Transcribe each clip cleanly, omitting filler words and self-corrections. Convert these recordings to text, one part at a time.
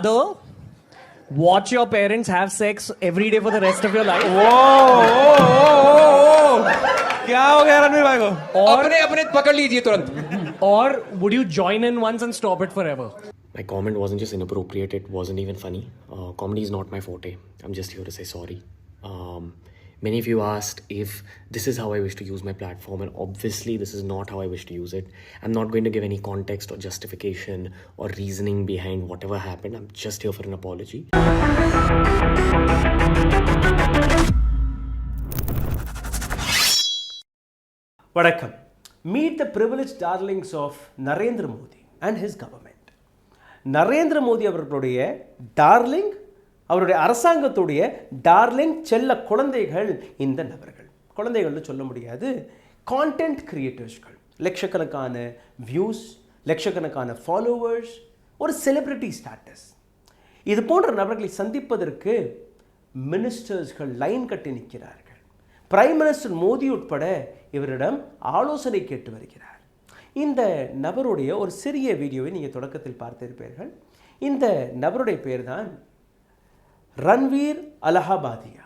rather watch your parents have sex every day for the rest of your life? क्या हो गया रणवीर भाई को? अपने अपने पकड़ लीजिए तुरंत. Or would you join in once and stop it forever? My comment wasn't just inappropriate, it wasn't even funny. Comedy is not my forte. I'm just here to say sorry. Many of you asked if this is how I wish to use my platform, and obviously this is not how I wish to use it. I'm not going to give any context or justification or reasoning behind whatever happened. I'm just here for an apology. வணக்கம். Meet the privileged darlings of Narendra Modi and his government. Narendra Modi அவர்களுடைய darling, அவருடைய அரசாங்கத்துடைய darling செல்ல குழந்தைகள் இந்த நபர்கள். குழந்தைகள்னு சொல்ல முடியாது, கான்டென்ட் கிரியேட்டர்ஸ்கள். லட்சக்கணக்கான வியூஸ், லட்சக்கணக்கான ஃபாலோவர்ஸ், ஒரு செலிபிரிட்டி ஸ்டேட்டஸ். இது போன்ற நபர்களை சந்திப்பதற்கு மினிஸ்டர்ஸ்கள் லைன் கட்டி நிற்கிறார்கள். பிரைம் மினிஸ்டர் மோடி உட்பட இவரிடம் ஆலோசனை கேட்டு வருகிறார். இந்த நபருடைய ஒரு சிறிய வீடியோவை நீங்கள் தொடக்கத்தில் பார்த்திருப்பீர்கள். இந்த நபருடைய பேர் தான் ரன்வீர் அலஹாபாதியா.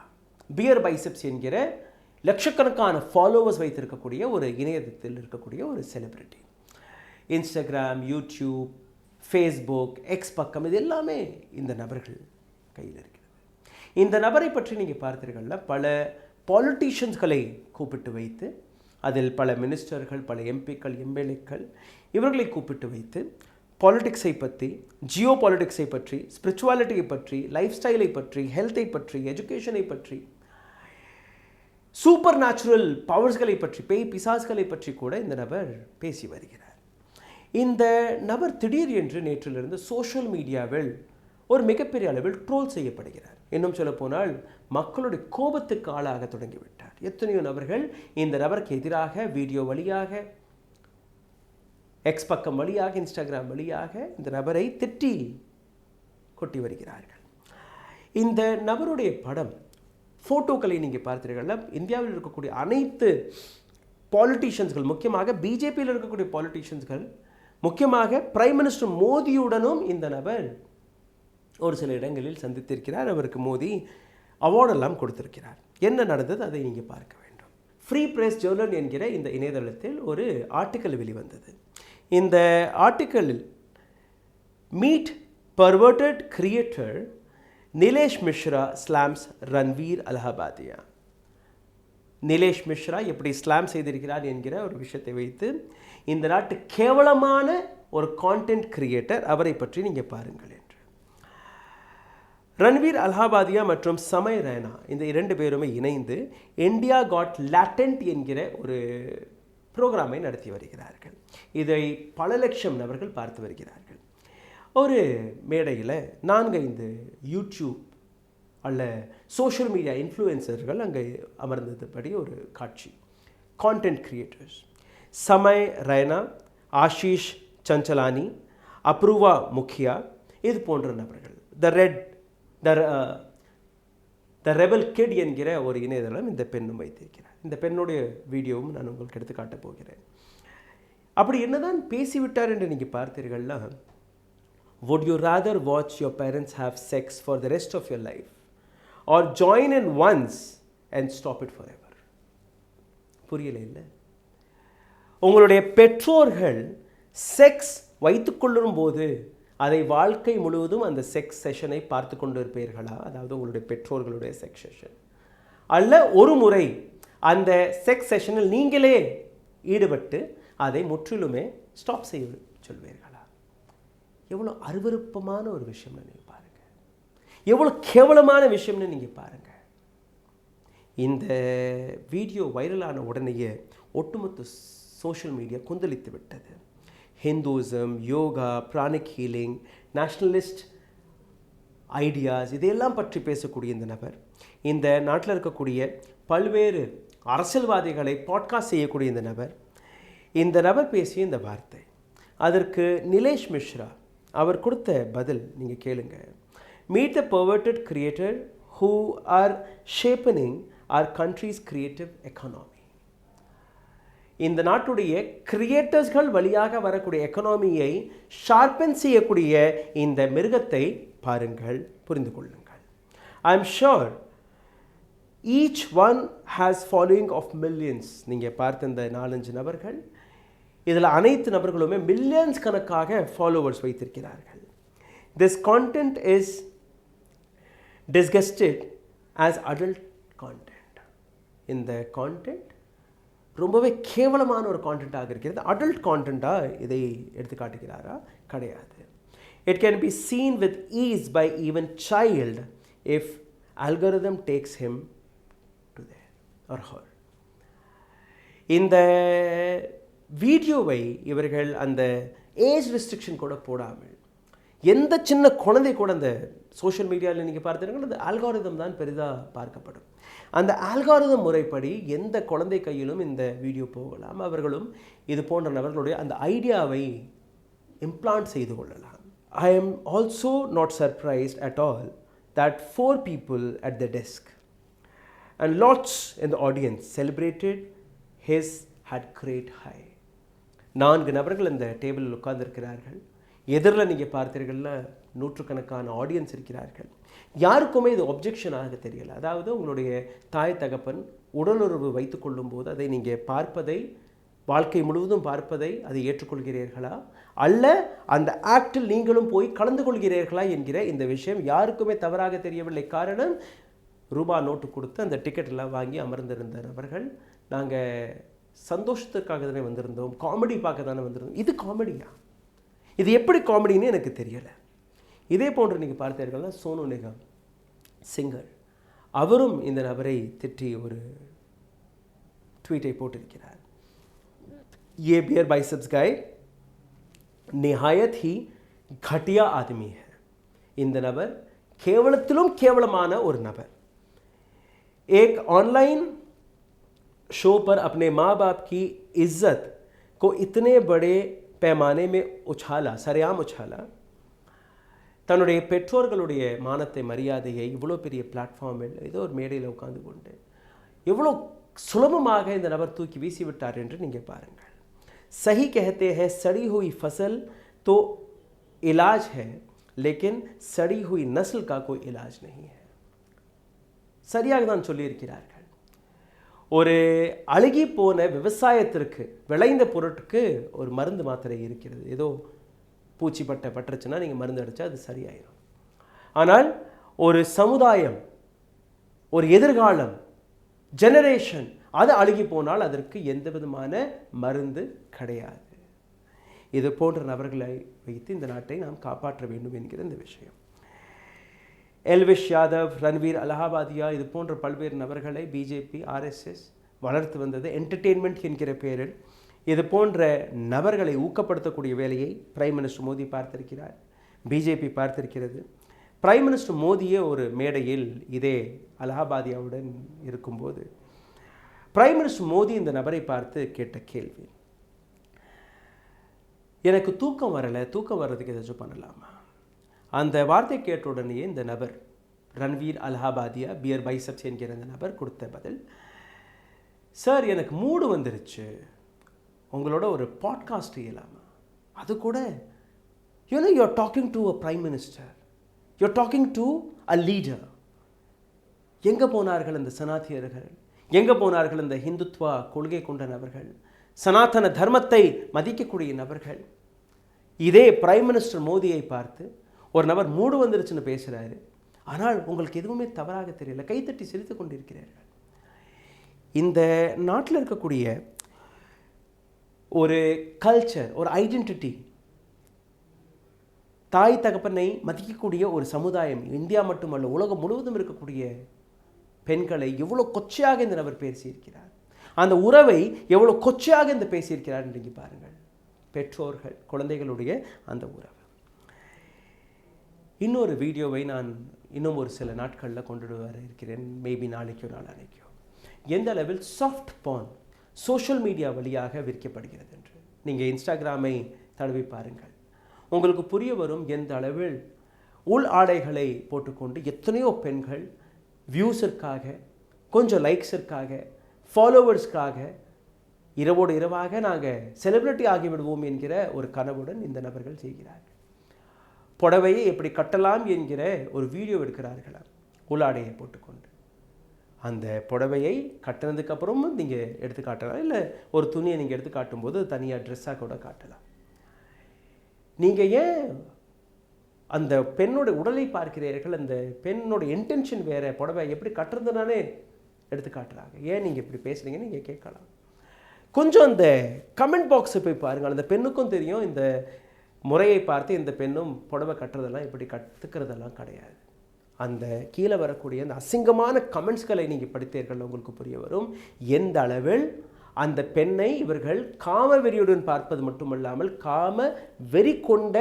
பியர் பைசப்ஸ் என்கிற லட்சக்கணக்கான ஃபாலோவர்ஸ் வைத்திருக்கக்கூடிய ஒரு இணையத்தில் இருக்கக்கூடிய ஒரு celebrity. Instagram, YouTube, Facebook, X பக்கம், இது எல்லாமே இந்த நபர்கள் கையில் இருக்கிறது. இந்த நபரை பற்றி நீங்கள் பார்த்தீர்கள்ல, பல பாலிட்டிஷியன்ஸ்களை கூப்பிட்டு வைத்து, அதில் பல மினிஸ்டர்கள், பல எம்பிக்கள், எம்எல்ஏக்கள், இவர்களை கூப்பிட்டு வைத்து பாலிடிக்ஸை பற்றி, ஜியோ பாலிடிக்ஸை பற்றி, ஸ்பிரிச்சுவாலிட்டியை பற்றி, லைஃப் ஸ்டைலை பற்றி, ஹெல்த்தை பற்றி, எஜுகேஷனை பற்றி, சூப்பர் நேச்சுரல் பவர்ஸ்களை பற்றி, பேய் பிசாஸ்களை பற்றி கூட இந்த நபர் பேசி வருகிறார். இந்த நபர் திடீர் என்று நேற்றிலிருந்து சோஷியல் மீடியாவில் ஒரு மிகப்பெரிய அளவில் ட்ரோல் செய்யப்படுகிறார். இன்னும் சொல்ல போனால் மக்களுடைய கோபத்துக்கு ஆளாக தொடங்கிவிட்டார். எத்தனையோ நபர்கள் இந்த நபருக்கு எதிராக வீடியோ வழியாக, எக்ஸ் பக்கம் வழியாக, இன்ஸ்டாகிராம் வழியாக இந்த நபரை திட்டி கொட்டி வருகிறார்கள். இந்த நபருடைய படம், ஃபோட்டோக்களை நீங்கள் பார்த்தீர்கள்ல, இந்தியாவில் இருக்கக்கூடிய அனைத்து பாலிட்டிஷியன்ஸ்கள், முக்கியமாக பிஜேபியில் இருக்கக்கூடிய பாலிட்டிஷியன்ஸ்கள், முக்கியமாக பிரைம் மினிஸ்டர் மோடியுடனும் இந்த நபர் ஒரு சில இடங்களில் சந்தித்திருக்கிறார். அவருக்கு மோடி அவார்டெல்லாம் கொடுத்திருக்கிறார். என்ன நடந்தது அதை நீங்கள் பார்க்க வேண்டும். ஃப்ரீ பிரஸ் ஜேர்னல் என்கிற இந்த இணையதளத்தில் ஒரு ஆர்டிக்கல் வெளிவந்தது. இந்த ஆர்டிக்கலில் meet forwarded creator Nilesh Mishra slams Ranveer Allahbadia. Nilesh Mishra எப்படி ஸ்லாம் செய்திருக்கிறார் என்கிற ஒரு விஷயத்தை வைத்து, இந்த நாட்டு கேவலமான ஒரு கான்டென்ட் கிரியேட்டர், அவரை பற்றி நீங்கள் பாருங்கள் என்று. ரன்வீர் அலஹாபாதியா மற்றும் சமய் ரெய்னா, இந்த இரண்டு பேருமே இணைந்து இந்தியா காட் லேட்டன்ட் என்கிற ஒரு ப்ரோக்ராமை நடத்தி வருகிறார்கள். இதை பல லட்சம் நபர்கள் பார்த்து வருகிறார்கள். ஒரு மேடையில் 4-5 யூடியூப் அல்ல சோஷியல் மீடியா இன்ஃப்ளூயன்சர்கள் அங்கே அமர்ந்ததுபடி ஒரு காட்சி. கான்டென்ட் கிரியேட்டர்ஸ் சமய் ரெய்னா, ஆஷிஷ் சஞ்சலானி, அப்ரூவா முக்கியா, இது போன்ற நபர்கள். த ரெபல் கிட் என்கிற ஒரு இணையதளம் இந்த பெண்ணும் வைத்திருக்கிறார். இந்த பெண்ணுடைய வீடியோவும் நான் உங்களுக்கு எடுத்து காட்டப் போகிறேன். அப்படி என்னதான் பேசிவிட்டார் என்று நீங்கள் பார்த்தீர்கள்னா, would you rather watch your parents have sex for the rest of your life or join in once and stop it forever? புரியல இல்லை? உங்களுடைய பெற்றோர்கள் செக்ஸ் வைத்துக்கொள்ளும் போது அதை வாழ்க்கை முழுவதும் அந்த செக்ஸ் செஷனை பார்த்து கொண்டு இருப்பீர்களா? அதாவது உங்களுடைய பெற்றோர்களுடைய செக்ஸ் செஷன், அல்ல ஒரு முறை அந்த செக்ஸ் செஷனில் நீங்களே ஈடுபட்டு அதை முற்றிலுமே ஸ்டாப் செய்ய சொல்வீர்களா? எவ்வளோ அருவருப்பமான ஒரு விஷயம்னு நீங்கள் பாருங்கள், எவ்வளோ கேவலமான விஷயம்னு நீங்கள் பாருங்கள். இந்த வீடியோ வைரலான உடனேயே ஒட்டுமொத்த சோஷியல் மீடியா கொந்தளித்து விட்டது. Hinduism, yoga, pranic healing, nationalist ideas, இதையெல்லாம் பற்றி பேசக்கூடிய இந்த நபர், இந்த நாட்டில் இருக்கக்கூடிய பல்வேறு அரசியல்வாதிகளை பாட்காஸ்ட் செய்யக்கூடிய இந்த நபர் பேசிய இந்த வார்த்தை, அதற்கு நிலேஷ் மிஸ்ரா அவர் கொடுத்த பதில் நீங்கள் கேளுங்க. Meet the perverted creator who are shaping our country's creative economy. இந்த நாட்டுடைய கிரியேட்டர்ஸ்கள் வழியாக வரக்கூடிய எக்கனாமியை ஷார்பன் செய்யக்கூடிய இந்த மிருகத்தை பாருங்கள், புரிந்து கொள்ளுங்கள். I am sure each one has following of millions. நீங்கள் பார்த்த இந்த 4-5 நபர்கள், இதில் அனைத்து நபர்களுமே மில்லியன்ஸ் கணக்காக ஃபாலோவர்ஸ் வைத்திருக்கிறார்கள். This content is disgusted as adult content. இந்த கான்டென்ட் ரொம்பவே கேவலமான ஒரு கான்டென்ட்டாக இருக்கிறது. அடல்ட் கான்டென்ட்டாக இதை எடுத்து காட்டுகிறாரா? கிடையாது. It can be seen with ease by even child if algorithm takes him to there or her. இந்த வீடியோவை இவர்கள் அந்த ஏஜ் ரெஸ்ட்ரிக்ஷன் கூட போடாமல் எந்த சின்ன குழந்தை கூட அந்த சோஷியல் மீடியாவில் நீங்கள் பார்த்தீங்கன்னா அந்த ஆல்காரிதம் தான் பெரிதாக பார்க்கப்படும். அந்த ஆல்காரிதம் முறைப்படி எந்த குழந்தை கையிலும் இந்த வீடியோ போகலாம். அவர்களும் இது போன்ற நபர்களுடைய அந்த ஐடியாவை இம்ப்ளான்ட் செய்து கொள்ளலாம். I am also not surprised at all that 4 people at the desk and lots in the audience celebrated his had great high. 4 நபர்கள் இந்த டேபிளில் உட்கார்ந்திருக்கிறார்கள். எதிரில் நீங்கள் பார்த்தீர்கள்னா நூற்றுக்கணக்கான ஆடியன்ஸ் இருக்கிறார்கள். யாருக்குமே இது ஒப்ஜெக்ஷனாக தெரியலை. அதாவது உங்களுடைய தாய் தகப்பன் உடலுறவு வைத்துக்கொள்ளும் போது அதை நீங்கள் பார்ப்பதை, வாழ்க்கை முழுவதும் பார்ப்பதை அதை ஏற்றுக்கொள்கிறீர்களா, அல்ல அந்த ஆக்டில் நீங்களும் போய் கலந்து கொள்கிறீர்களா என்கிற இந்த விஷயம் யாருக்குமே தவறாக தெரியவில்லை. காரணம், ரூபாய் நோட்டு கொடுத்து அந்த டிக்கெட் எல்லாம் வாங்கி அமர்ந்திருந்த நபர்கள், நாங்கள் சந்தோஷத்துக்காக தானே வந்திருந்தோம், காமெடி பார்க்க தானே வந்திருந்தோம். இது காமெடியா? இது எப்படி காமெடின்னு எனக்கு தெரியலை. இதே போன்று நீங்கள் பார்த்தீர்கள்னா சோனு நிகம் சிங்கர், அவரும் இந்த நபரை திட்டி ஒரு ட்வீட்டை போட்டிருக்கிறார். ये बियर बाइसेप्स गाय निहायत ही घटिया आदमी है. இந்த நபர் கேவலத்திலும் கேவலமான ஒரு நபர். एक ऑनलाइन शो पर अपने माँ बाप की इज्जत को इतने बड़े पैमाने में उछाला, सरेआम उछाला. தன்னுடைய பெற்றோர்களுடைய மானத்தை, மரியாதையை இவ்வளோ பெரிய பிளாட்ஃபார்மில் ஏதோ ஒரு மேடையில் உட்கார்ந்து கொண்டு எவ்வளோ சுலபமாக இந்த நபர் தூக்கி வீசிவிட்டார் என்று நீங்கள் பாருங்கள். सही कहते हैं सड़ी हुई फसल तो इलाज है, लेकिन सड़ी हुई नस्ल का कोई इलाज नहीं है. சரியாக தான் சொல்லியிருக்கிறார்கள். ஒரு அழுகி போன விவசாயத்திற்கு, விளைந்த பொருட்களுக்கு ஒரு மருந்து மாத்திரை இருக்கிறது. ஏதோ பூச்சி பட்டுருச்சுன்னா நீங்கள் மருந்து அடித்தா அது சரியாயிடும். ஆனால் ஒரு சமுதாயம், ஒரு எதிர்காலம், ஜெனரேஷன் அது அழுகி போனால் அதற்கு எந்த விதமான மருந்து கிடையாது. இது போன்ற நபர்களை வைத்து இந்த நாட்டை நாம் காப்பாற்ற வேண்டும் என்கிற இந்த விஷயம். எல்விஷ் யாதவ், ரன்வீர் அலகாபாதியா, இது போன்ற பல்வேறு நபர்களை பிஜேபி, ஆர்எஸ்எஸ் வளர்த்து வந்தது. என்டர்டெயின்மெண்ட் என்கிற பெயரில் இது போன்ற நபர்களை ஊக்கப்படுத்தக்கூடிய வேலையை பிரைம் மினிஸ்டர் மோடி பார்த்திருக்கிறார், பிஜேபி பார்த்திருக்கிறது. பிரைம் மினிஸ்டர் மோடியே ஒரு மேடையில் இதே அலகாபாதியாவுடன் இருக்கும்போது பிரைம் மினிஸ்டர் மோடி இந்த நபரை பார்த்து கேட்ட கேள்வி, எனக்கு தூக்கம் வரலை, தூக்கம் வர்றதுக்கு ஏதாச்சும் பண்ணலாமா? அந்த வார்த்தை கேட்ட உடனே இந்த நபர், ரன்வீர் அலகாபாதியா, பியர் பைசப்ஸ் என்கிற இந்த நபர் கொடுத்த பதில், சார் எனக்கு மூடு வந்துருச்சு, உங்களோட ஒரு பாட்காஸ்ட் செய்யலாமா? அது கூட you're talking to a prime minister, you're talking to a leader. எங்கே போனார்கள் இந்த சனாத்தியர்கள்? எங்கே போனார்கள் இந்த ஹிந்துத்வா கொள்கை கொண்ட நபர்கள், சனாதன தர்மத்தை மதிக்கக்கூடிய நபர்கள்? இதே பிரைம் மினிஸ்டர் மோடியை பார்த்து ஒரு நபர் மூடு வந்துருச்சுன்னு பேசுகிறாரு. ஆனால் உங்களுக்கு எதுவுமே தவறாக தெரியல, கைத்தட்டி சிரித்து கொண்டிருக்கிறார்கள். இந்த நாட்டில் இருக்கக்கூடிய ஒரு கல்ச்சர், ஒரு ஐடென்டிட்டி, தாய் தகப்பனை மதிக்கக்கூடிய ஒரு சமுதாயம், இந்தியா மட்டுமல்ல உலகம் முழுவதும் இருக்கக்கூடிய பெண்களை எவ்வளோ கொச்சையாக இந்த நபர் பேசியிருக்கிறார், அந்த உறவை எவ்வளோ கொச்சையாக இந்த பேசியிருக்கிறார் என்று பாருங்கள். பெற்றோர்கள் குழந்தைகளுடைய அந்த உறவு. இன்னொரு வீடியோவை நான் இன்னும் ஒரு சில நாட்களில் கொண்டு வர இருக்கிறேன், மேபி நாளைக்கோ நாளானைக்கோ. எந்த அளவில் சாஃப்ட் பான் சோஷியல் மீடியா வழியாக விற்கப்படுகிறது என்று நீங்கள் இன்ஸ்டாகிராமை தடவி பாருங்கள், உங்களுக்கு புரிய வரும். எந்த அளவில் உள் ஆடைகளை போட்டுக்கொண்டு எத்தனையோ பெண்கள் வியூஸிற்காக, கொஞ்சம் லைக்ஸிற்காக, ஃபாலோவர்ஸ்க்காக இரவோடு இரவாக நாங்கள் செலிபிரிட்டி ஆகிவிடுவோம் என்கிற ஒரு கனவுடன் இந்த நபர்கள் செய்கிறார்கள். புடவையை எப்படி கட்டலாம் என்கிற ஒரு வீடியோ எடுக்கிறார்களாம் உள்ளாடையை போட்டுக்கொண்டு. அந்த புடவையை கட்டினதுக்கப்புறமும் நீங்கள் எடுத்து காட்டலாம், இல்லை ஒரு துணியை நீங்கள் எடுத்து காட்டும்போது தனியாக ட்ரெஸ்ஸாக கூட காட்டலாம். நீங்கள் ஏன் அந்த பெண்ணோட உடலை பார்க்கிறீர்கள்? அந்த பெண்ணோட இன்டென்ஷன் வேறு, புடவை எப்படி கட்டுறதுனாலே எடுத்து காட்டுறாங்க. ஏன் நீங்கள் இப்படி பேசுகிறீங்கன்னு நீங்கள் கேட்கலாம். கொஞ்சம் அந்த கமெண்ட் பாக்ஸை போய் பாருங்கள். அந்த பெண்ணுக்கும் தெரியும் இந்த முறையை பார்த்து இந்த பெண்ணும் புடவை கட்டுறதெல்லாம் இப்படி கற்றுக்கிறதெல்லாம் கிடையாது. அந்த கீழே வரக்கூடிய அந்த அசிங்கமான கமெண்ட்ஸ்களை நீங்கள் படித்தீர்கள், உங்களுக்கு புரிய வரும் எந்த அளவில் அந்த பெண்ணை இவர்கள் காம வெறியுடன் பார்ப்பது மட்டுமல்லாமல் காம வெறி கொண்ட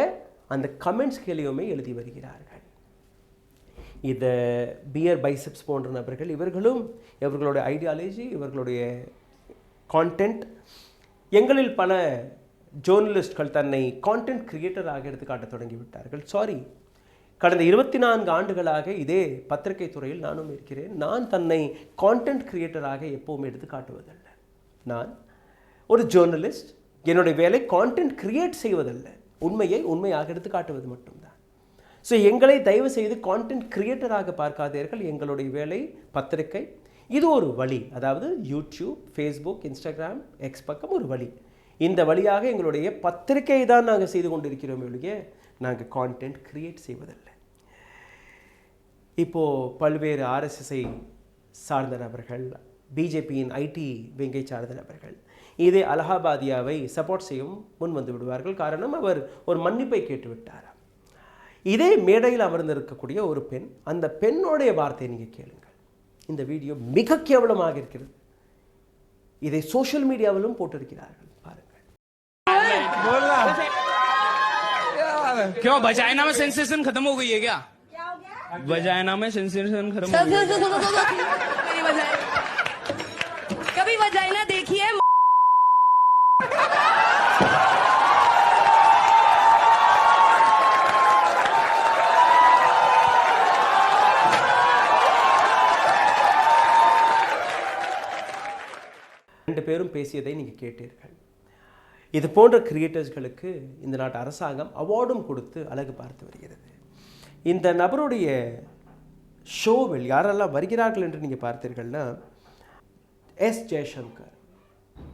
அந்த கமெண்ட்ஸ்களையுமே எழுதி வருகிறார்கள். இதை பியர் பைசெப்ஸ் போன்ற நபர்கள், இவர்களும் இவர்களுடைய ஐடியாலஜி, இவர்களுடைய கான்டென்ட், எங்களில் பல ஜேர்னலிஸ்ட்கள் தன்னை கான்டென்ட் கிரியேட்டராக எடுத்துக்காட்ட தொடங்கிவிட்டார்கள். சாரி, கடந்த 24 ஆண்டுகளாக இதே பத்திரிகை துறையில் நானும் இருக்கிறேன். நான் தன்னை கான்டென்ட் கிரியேட்டராக எப்போவுமே எடுத்து காட்டுவதல்ல. நான் ஒரு ஜேர்னலிஸ்ட். என்னுடைய வேலை கான்டென்ட் கிரியேட் செய்வதல்ல, உண்மையை உண்மையாக எடுத்து காட்டுவது மட்டும்தான். ஸோ எங்களை தயவு செய்து கான்டென்ட் கிரியேட்டராக பார்க்காதீர்கள். எங்களுடைய வேலை பத்திரிகை. இது ஒரு வழி, அதாவது யூடியூப், ஃபேஸ்புக், இன்ஸ்டாகிராம், எக்ஸ் பக்கம் ஒரு வழி. இந்த வழியாக எங்களுடைய பத்திரிகை தான் நாங்கள் செய்து கொண்டிருக்கிறோம் ஒழிய நாங்கள் கான்டென்ட் கிரியேட் செய்வதில்லை. இப்போது பல்வேறு ஆர்எஸ்எஸ்ஐ சார்ந்த நபர்கள், பிஜேபியின் ஐடி விங்கை சார்ந்த நபர்கள் இதே அலகாபாதியாவை சப்போர்ட் செய்யும் முன் வந்து விடுவார்கள். காரணம், அவர் ஒரு மன்னிப்பை கேட்டுவிட்டார். இதே மேடையில் அமர்ந்திருக்கக்கூடிய ஒரு பெண், அந்த பெண்ணுடைய வார்த்தையை நீங்கள் கேளுங்கள். இந்த வீடியோ மிக கேவலமாக இருக்கிறது. இதை சோஷியல் மீடியாவிலும் போட்டிருக்கிறார்கள், பாருங்கள். क्यों वजाइना में सेंसेशन खत्म हो गई है क्या? वजाइना में सेंसेशन खत्म हो गई है? कभी वजाइना देखी है? ரெண்டு பேரும் பேசியதை நீங்கள் கேட்டீர்கள். இது போன்ற கிரியேட்டர்ஸ்களுக்கு இந்த நாட்டு அரசாங்கம் அவார்டும் கொடுத்து அழகு பார்த்து வருகிறது. இந்த நபருடைய ஷோவில் யாரெல்லாம் வருகிறார்கள் என்று நீங்கள் பார்த்தீர்கள்னா, S Jaishankar,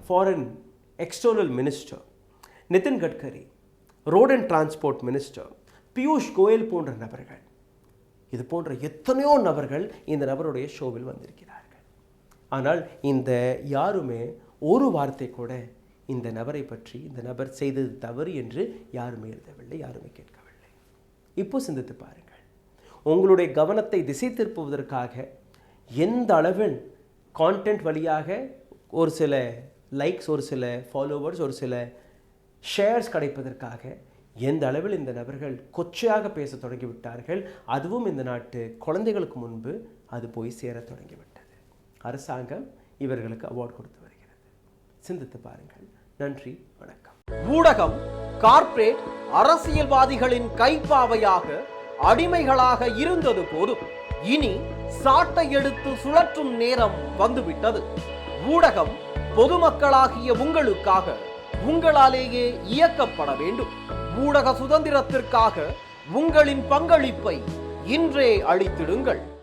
foreign external minister, Nitin Gadkari, road and transport minister, Piyush Goyal போன்ற நபர்கள், இது போன்ற எத்தனையோ நபர்கள் இந்த நபருடைய ஷோவில் வந்திருக்கிறார்கள். ஆனால் இந்த யாருமே ஒரு வார்த்தை கூட இந்த நபரை பற்றி, இந்த நபர் செய்தது தவறு என்று யாருமே எழுதவில்லை, யாருமே கேட்கவில்லை. இப்போ சிந்தித்து பாருங்கள், உங்களுடைய கவனத்தை திசை திருப்புவதற்காக எந்த அளவில் கான்டென்ட் வழியாக ஒரு சில லைக்ஸ், ஒரு சில ஃபாலோவர்ஸ், ஒரு சில ஷேர்ஸ் கிடைப்பதற்காக எந்த அளவில் இந்த நபர்கள் கொச்சையாக பேச தொடங்கிவிட்டார்கள். அதுவும் இந்த நாட்டு குழந்தைகளுக்கு முன்பு அது போய் சேர தொடங்கிவிட்டது. அரசாங்கம் இவர்களுக்கு அவார்டு கொடுத்து வருகிறது. சிந்தித்து பாருங்கள். நன்றி, வணக்கம். ஊடகம் கார்ப்பரேட் அரசியல்வாதிகளின் கைப்பாவையாக, அடிமைகளாக இருந்தது போதும். இனி சாட்டை எடுத்து சுழற்றும் நேரம் வந்துவிட்டது. ஊடகம் பொதுமக்களாகிய உங்களுக்காக, உங்களாலேயே இயக்கப்பட வேண்டும். ஊடக சுதந்திரத்திற்காக உங்களின் பங்களிப்பை இன்றே அளித்திடுங்கள்.